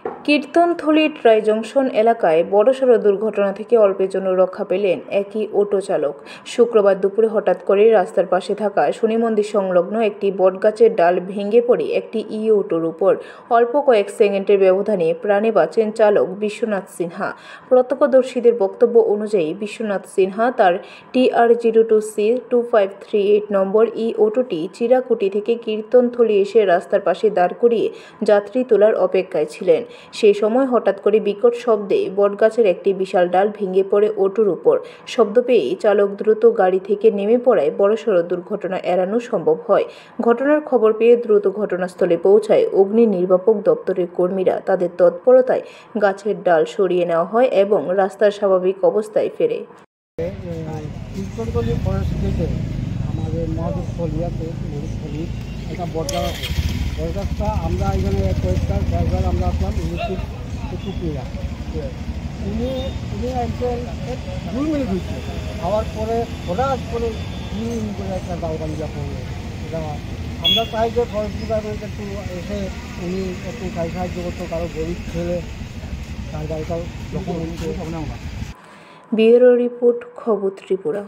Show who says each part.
Speaker 1: কীর্তনথলি try junction এলাকায় বড়সড় দুর্ঘটনা থেকে অল্পের জন্য রক্ষা পেলেন একই অটো চালক। শুক্রবার দুপুরে হঠাৎ করে রাস্তার পাশে থাকা শনি মন্দির সংলগ্ন একটি বটগাছের ডাল ভেঙে পড়ে একটি অটোর উপর। অল্প কয়েক সেকেন্ডের ব্যবধানে প্রাণে বাঁচেন চালক বিশ্বনাথ সিনহা। প্রত্যক্ষদর্শীদের বক্তব্য অনুযায়ী বিশ্বনাথ সিনহা তার TR02C2538 নম্বর অটোটি চিরাকুটি থেকে কীর্তনথলি এসে রাস্তার পাশে দাঁড় করিয়ে যাত্রী তোলার অপেক্ষায় ছিলেন। সেই সময় হঠাৎ করে বিকট শব্দে বটগাছের একটি বিশাল ডাল ভেঙে পড়ে অটোর উপর। শব্দ পেয়েই চালক দ্রুত গাড়ি থেকে নেমে পড়ায় বড়সড় দুর্ঘটনা এড়ানো সম্ভব হয়। ঘটনার খবর পেয়ে দ্রুত ঘটনাস্থলে পৌঁছায় অগ্নি নির্বাপক দপ্তরের কর্মীরা। তাদের তৎপরতায় গাছের ডাল সরিয়ে নেওয়া হয় এবং রাস্তার স্বাভাবিক অবস্থায় ফেরে।
Speaker 2: আমাদের মহাদেবস্থলিয়াতে একটা বটগাছ আছে। বটগাছটা আমরা এখানে কয়েকটা ড্রাইভার আমরা আসলাম ইলেকট্রিক টুকরিরা। উনি একজন 2 মিনিট হয়েছে খাওয়ার পরে হঠাৎ করে করে একটা দাওবাঞ্জা পড়লো। এটা আমরা চাই যে ফরেস্ট ডিপার্টমেন্ট একটু এসে উনি একটু সাহায্য করতো, কারো গরিব ছেলে তার গাড়িটাও যখন
Speaker 1: ব্যুরো রিপোর্ট, খবর ত্রিপুরা।